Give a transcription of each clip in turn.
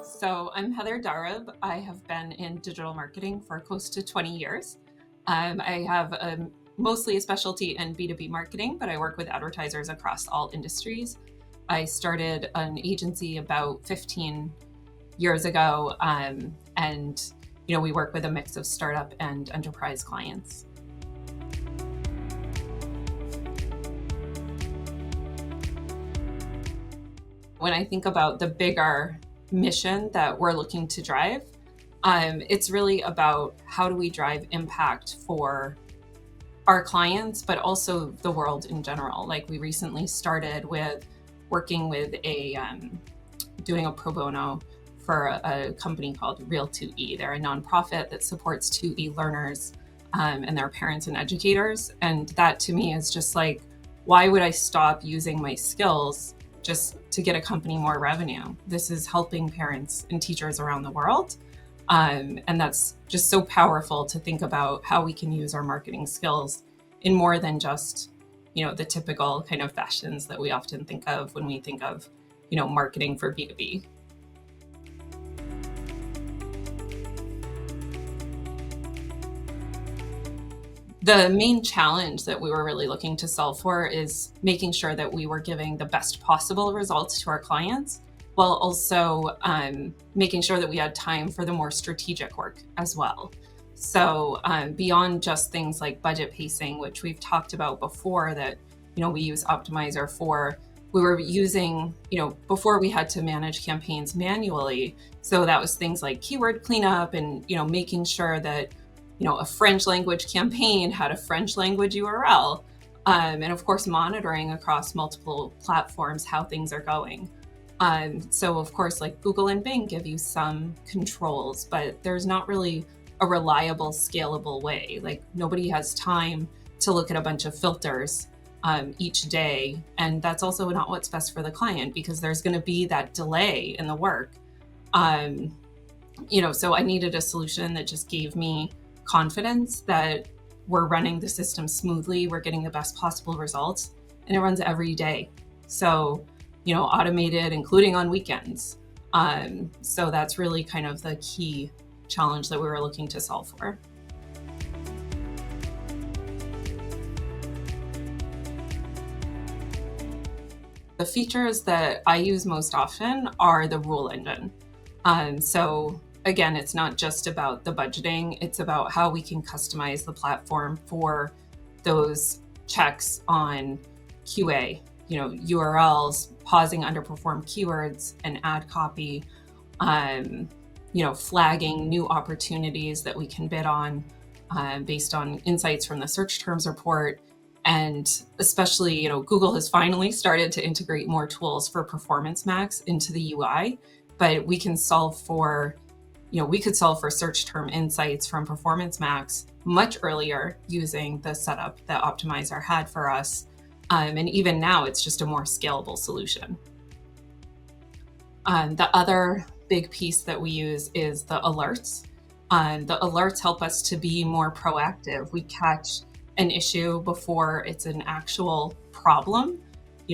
So I'm Heather Darab. I have been in digital marketing for close to 20 years. I have mostly a specialty in B2B marketing, but I work with advertisers across all industries. I started an agency about 15 years ago, and we work with a mix of startup and enterprise clients. When I think about the bigger mission that we're looking to drive, it's really about how do we drive impact for our clients, but also the world in general. Like we recently started with working with doing a pro bono for a company called Real 2E. They're a nonprofit that supports 2E learners and their parents and educators. And that to me is just like, why would I stop using my skills just to get a company more revenue? This is helping parents and teachers around the world. And that's just so powerful to think about how we can use our marketing skills in more than just, the typical kind of fashions that we often think of when we think of, marketing for B2B. The main challenge that we were really looking to solve for is making sure that we were giving the best possible results to our clients, while also making sure that we had time for the more strategic work as well. So beyond just things like budget pacing, which we've talked about before, that we use Optmyzr for, we were using, before we had to manage campaigns manually. So that was things like keyword cleanup and making sure that a French language campaign had a French language URL, and of course monitoring across multiple platforms how things are going. So of course, like Google and Bing give you some controls, but there's not really a reliable, scalable way. Like nobody has time to look at a bunch of filters each day. And that's also not what's best for the client, because there's going to be that delay in the work. So I needed a solution that just gave me confidence that we're running the system smoothly, we're getting the best possible results, and it runs every day. So, automated, including on weekends. So that's really kind of the key challenge that we were looking to solve for. The features that I use most often are the rule engine. So again, it's not just about the budgeting, it's about how we can customize the platform for those checks on QA, URLs, pausing underperformed keywords and ad copy, flagging new opportunities that we can bid on based on insights from the search terms report. And especially, Google has finally started to integrate more tools for Performance Max into the UI, but we can solve for we could solve for search term insights from Performance Max much earlier using the setup that Optmyzr had for us. And even now, it's just a more scalable solution. The other big piece that we use is the alerts. The alerts help us to be more proactive. We catch an issue before it's an actual problem,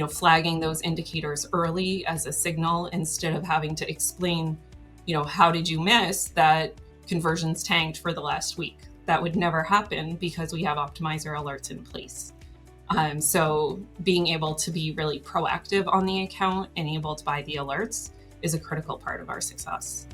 flagging those indicators early as a signal instead of having to explain how did you miss that conversions tanked for the last week? That would never happen because we have Optmyzr alerts in place. So being able to be really proactive on the account, enabled by the alerts, is a critical part of our success.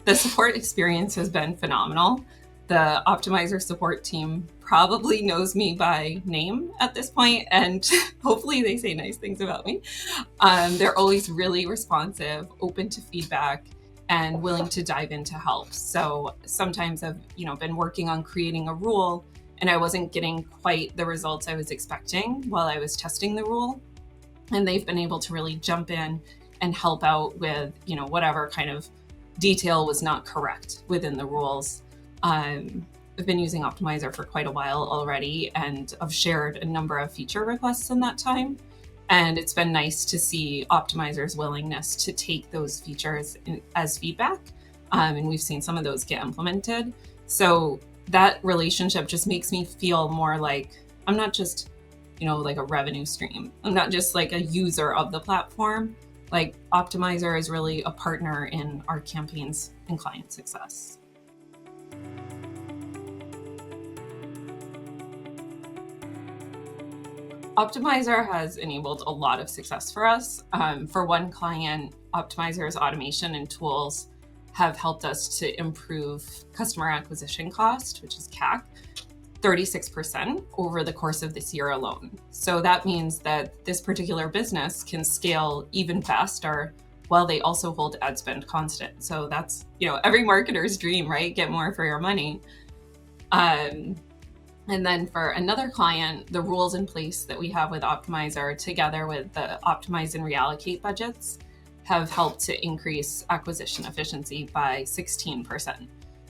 The support experience has been phenomenal. The Optmyzr support team probably knows me by name at this point, and hopefully they say nice things about me. They're always really responsive, open to feedback, and willing to dive in to help. So sometimes I've been working on creating a rule and I wasn't getting quite the results I was expecting while I was testing the rule. And they've been able to really jump in and help out with, whatever kind of detail was not correct within the rules. I've been using Optmyzr for quite a while already, and I've shared a number of feature requests in that time. And it's been nice to see Optmyzr's willingness to take those features as feedback. And we've seen some of those get implemented. So that relationship just makes me feel more like I'm not just, like a revenue stream. I'm not just like a user of the platform. Like Optmyzr is really a partner in our campaigns and client success. Optmyzr has enabled a lot of success for us. For one client, Optmyzr's automation and tools have helped us to improve customer acquisition cost, which is CAC, 36% over the course of this year alone. So that means that this particular business can scale even faster while they also hold ad spend constant. So that's, every marketer's dream, right? Get more for your money. And then for another client, the rules in place that we have with Optmyzr, together with the optimize and reallocate budgets, have helped to increase acquisition efficiency by 16%.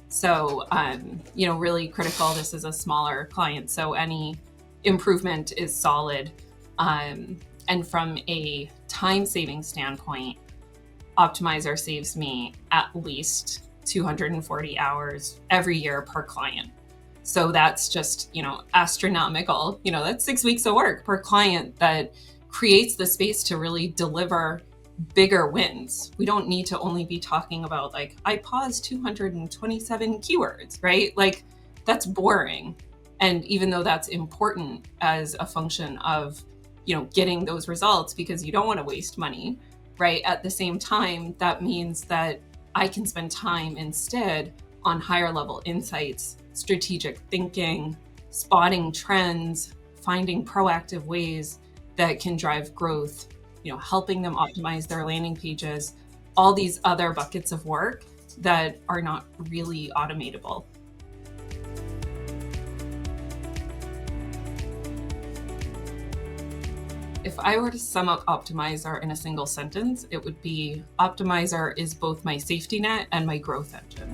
So, really critical. This is a smaller client, so any improvement is solid. And from a time-saving standpoint, Optmyzr saves me at least 240 hours every year per client. So that's just, astronomical. That's 6 weeks of work per client that creates the space to really deliver bigger wins. We don't need to only be talking about like, I paused 227 keywords, right? Like that's boring. And even though that's important as a function of, getting those results because you don't want to waste money, right? At the same time, that means that I can spend time instead on higher level insights, strategic thinking, spotting trends, finding proactive ways that can drive growth, helping them optimize their landing pages, all these other buckets of work that are not really automatable. If I were to sum up Optmyzr in a single sentence, it would be Optmyzr is both my safety net and my growth engine.